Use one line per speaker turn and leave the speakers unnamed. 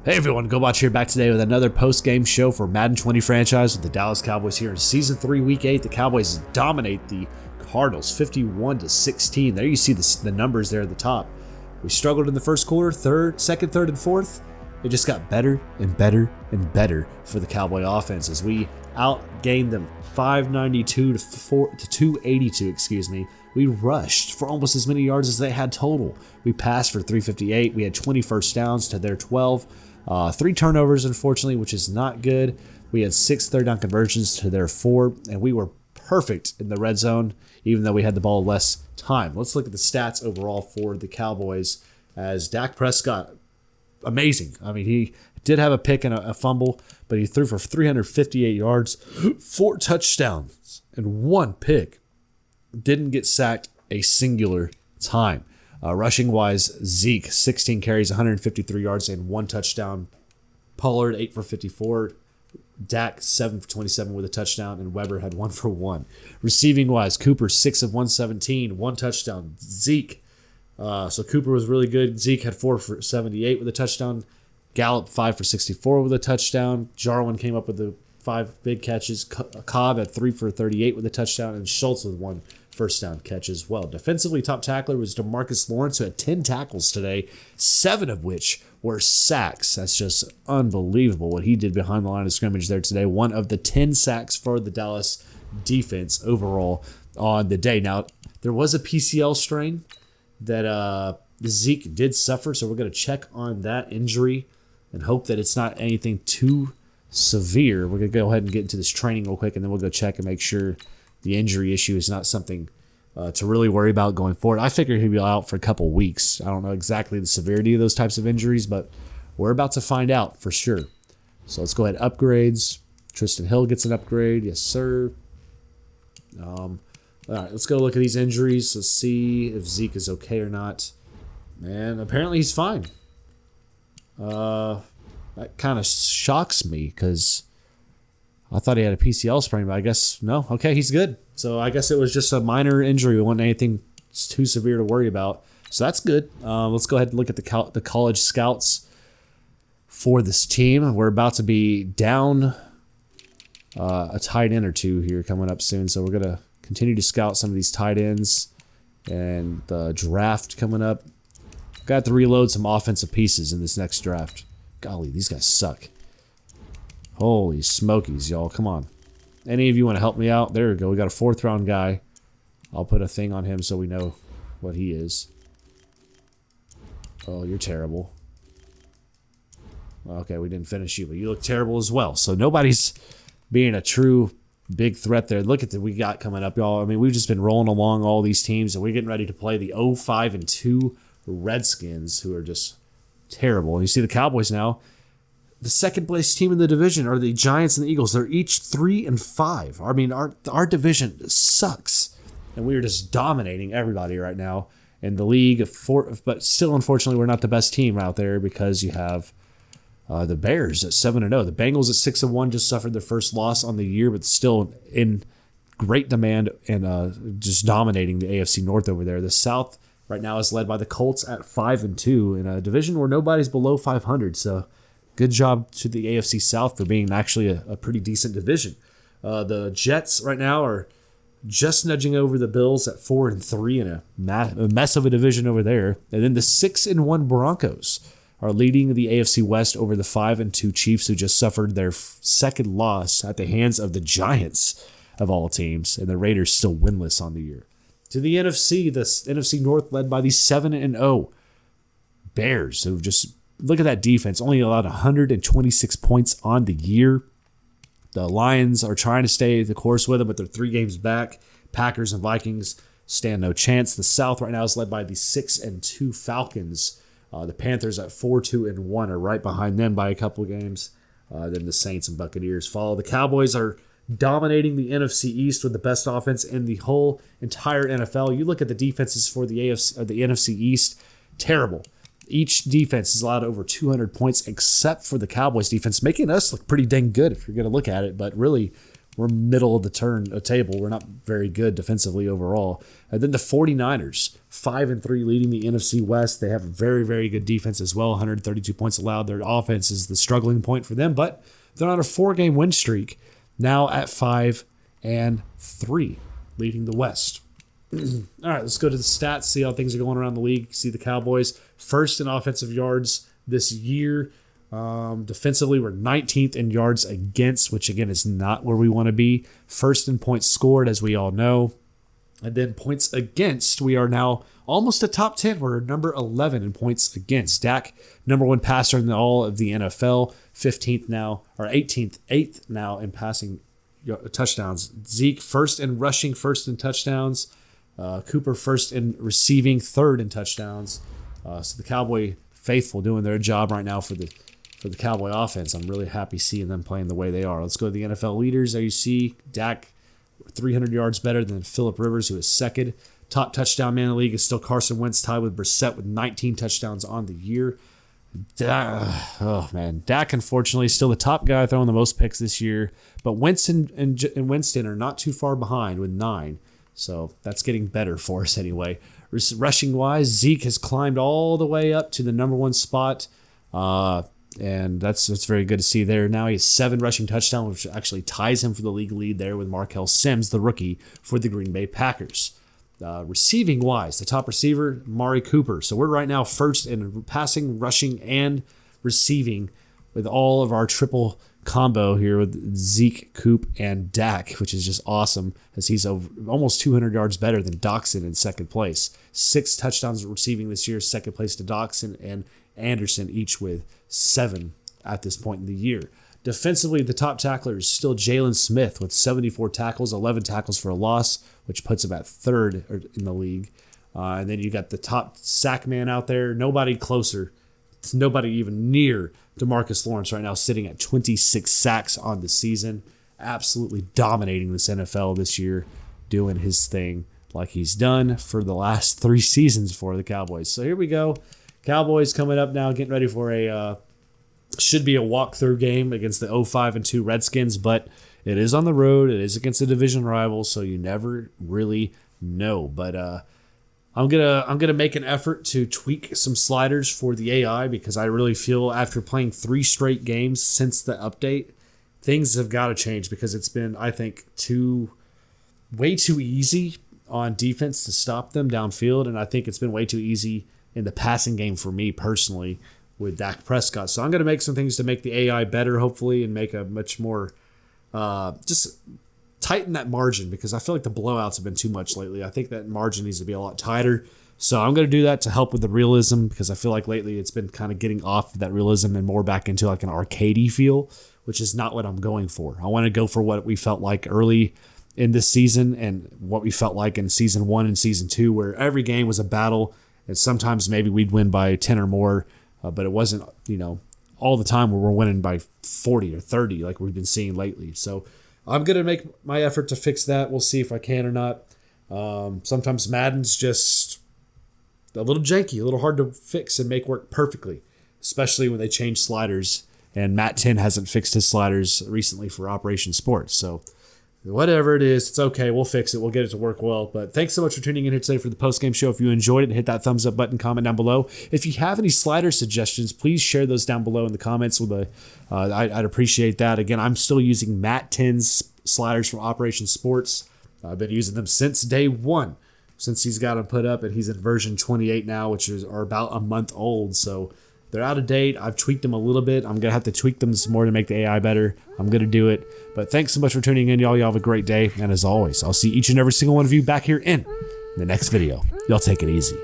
Hey everyone, GoBotch here, back today with another post-game show for Madden 20 franchise with the Dallas Cowboys here in Season 3, Week 8. The Cowboys dominate the Cardinals 51-16. There you see the numbers there at the top. We struggled in the first quarter, second, third, and fourth. It just got better and better and better for the Cowboy offense as we outgained them 592 to 282, We rushed for almost as many yards as they had total. We passed for 358. We had 20 first downs to their 12. 3 turnovers, unfortunately, which is not good. We had 6 third down conversions to their 4, and we were perfect in the red zone, even though we had the ball less time. Let's look at the stats overall for the Cowboys as Dak Prescott, amazing. I mean, he did have a pick and a fumble, but he threw for 358 yards, 4 touchdowns, and 1 pick. Didn't get sacked a singular time. Rushing-wise, Zeke, 16 carries, 153 yards, and 1 touchdown. Pollard, 8 for 54. Dak, 7 for 27 with a touchdown, and Weber had 1 for 1. Receiving-wise, Cooper, 6 of 117, 1 touchdown. Zeke, so Cooper was really good. Zeke had 4 for 78 with a touchdown. Gallup, 5 for 64 with a touchdown. Jarwin came up with the 5 big catches. Cobb had 3 for 38 with a touchdown, and Schultz with 1 first down catch as well. Defensively, top tackler was DeMarcus Lawrence, who had 10 tackles today, 7 of which were sacks. That's just unbelievable what he did behind the line of scrimmage there today. 1 of the 10 sacks for the Dallas defense overall on the day. Now, there was a PCL strain that Zeke did suffer, so we're going to check on that injury and hope that it's not anything too severe. We're going to go ahead and get into this training real quick, and then we'll go check and make sure the injury issue is not something to really worry about going forward. I figure he'll be out for a couple weeks. I don't know exactly the severity of those types of injuries, but we're about to find out for sure. So let's go ahead. Upgrades. Tristan Hill gets an upgrade. Yes, sir. All right, let's go look at these injuries. Let's see if Zeke is okay or not. Man, apparently he's fine. That kind of shocks me because I thought he had a PCL sprain, but I guess no. Okay, he's good. So I guess it was just a minor injury. It wasn't anything too severe to worry about. So that's good. Let's go ahead and look at the college scouts for this team. We're about to be down a tight end or 2 here coming up soon. So we're going to continue to scout some of these tight ends and the draft coming up. Got to reload some offensive pieces in this next draft. Golly, these guys suck. Holy smokies, y'all. Come on. Any of you want to help me out? There we go. We got a 4th round guy. I'll put a thing on him so we know what he is. Oh, you're terrible. Okay, we didn't finish you, but you look terrible as well. So nobody's being a true big threat there. Look at what we got coming up, y'all. I mean, we've just been rolling along all these teams, and we're getting ready to play the 0-5-2 Redskins, who are just terrible. You see the Cowboys now. The second place team in the division are the Giants and the Eagles. They're each 3-5. I mean, our division sucks, and we are just dominating everybody right now in the league. But still, unfortunately, we're not the best team out there because you have the Bears at 7-0. The Bengals at 6-1 just suffered their first loss on the year, but still in great demand and just dominating the AFC North over there. The South right now is led by the Colts at 5-2 in a division where nobody's below 500. So good job to the AFC South for being actually a pretty decent division. The Jets right now are just nudging over the Bills at 4-3 in a mess of a division over there. And then the 6-1 Broncos are leading the AFC West over the 5-2 Chiefs, who just suffered their second loss at the hands of the Giants of all teams. And the Raiders still winless on the year. To the NFC, the NFC North led by the 7-0 Bears, who just look at that defense, only allowed 126 points on the year. The Lions are trying to stay the course with them, but they're 3 games back. Packers and Vikings stand no chance. The South right now is led by the 6-2 Falcons. The Panthers at 4-2-1 are right behind them by a couple of games. Then the Saints and Buccaneers follow. The Cowboys are dominating the NFC East with the best offense in the whole entire NFL. You look at the defenses for the NFC East, terrible. Each defense is allowed over 200 points except for the Cowboys defense, making us look pretty dang good if you're going to look at it. But really, we're middle of the table. We're not very good defensively overall. And then the 49ers, 5-3, leading the NFC West. They have a very, very good defense as well, 132 points allowed. Their offense is the struggling point for them, but they're on a 4-game win streak, now at 5-3, leading the West. All right, let's go to the stats, see how things are going around the league. See the Cowboys first in offensive yards this year. Defensively, we're 19th in yards against, which again is not where we want to be. First in points scored, as we all know. And then points against, we are now almost a top 10. We're number 11 in points against. Dak, number 1 passer in all of the NFL, 15th now, or 8th now in passing touchdowns. Zeke, first in rushing, first in touchdowns. Cooper, first in receiving, third in touchdowns. So the Cowboy faithful doing their job right now for the Cowboy offense. I'm really happy seeing them playing the way they are. Let's go to the NFL leaders. There you see Dak, 300 yards better than Phillip Rivers, who is second. Top touchdown man in the league is still Carson Wentz, tied with Brissett with 19 touchdowns on the year. Dak, unfortunately, is still the top guy throwing the most picks this year. But Wentz and Winston are not too far behind with 9. So that's getting better for us anyway. Rushing-wise, Zeke has climbed all the way up to the number 1 spot. And that's very good to see there. Now he has 7 rushing touchdowns, which actually ties him for the league lead there with Markel Sims, the rookie for the Green Bay Packers. Receiving-wise, the top receiver, Amari Cooper. So we're right now first in passing, rushing, and receiving with all of our triple combo here with Zeke, Coop, and Dak, which is just awesome as he's almost 200 yards better than Doxson in second place. 6 touchdowns receiving this year, second place to Doxson and Anderson, each with 7 at this point in the year. Defensively, the top tackler is still Jalen Smith with 74 tackles, 11 tackles for a loss, which puts him at 3rd in the league. And then you got the top sack man out there. Nobody closer. Nobody even near DeMarcus Lawrence right now, sitting at 26 sacks on the season. Absolutely dominating this NFL this year, doing his thing like he's done for the last 3 seasons for the Cowboys. So here we go. Cowboys coming up now, getting ready for should be a walkthrough game against the 0-5-2 Redskins, but it is on the road. It is against a division rival, so you never really know. But I'm gonna make an effort to tweak some sliders for the AI because I really feel after playing 3 straight games since the update, things have got to change because it's been, I think, way too easy on defense to stop them downfield, and I think it's been way too easy in the passing game for me personally with Dak Prescott. So I'm going to make some things to make the AI better, hopefully, and make a much more just tighten that margin because I feel like the blowouts have been too much lately. I think that margin needs to be a lot tighter. So I'm going to do that to help with the realism because I feel like lately it's been kind of getting off of that realism and more back into like an arcadey feel, which is not what I'm going for. I want to go for what we felt like early in this season and what we felt like in season 1 and season 2, where every game was a battle and sometimes maybe we'd win by 10 or more. But it wasn't, all the time where we're winning by 40 or 30 like we've been seeing lately. So I'm going to make my effort to fix that. We'll see if I can or not. Sometimes Madden's just a little janky, a little hard to fix and make work perfectly, especially when they change sliders. And Matt 10 hasn't fixed his sliders recently for Operation Sports. So whatever it is, it's okay. We'll fix it. We'll get it to work well. But thanks so much for tuning in here today for the post-game show. If you enjoyed it, hit that thumbs up button, comment down below. If you have any slider suggestions, please share those down below in the comments. I'd appreciate that. Again, I'm still using Matt 10's sliders from Operation Sports. I've been using them since day 1, since he's got them put up, and he's in version 28 now, which are about a month old. So they're out of date. I've tweaked them a little bit. I'm going to have to tweak them some more to make the AI better. I'm going to do it. But thanks so much for tuning in, y'all. Y'all have a great day. And as always, I'll see each and every single one of you back here in the next video. Y'all take it easy.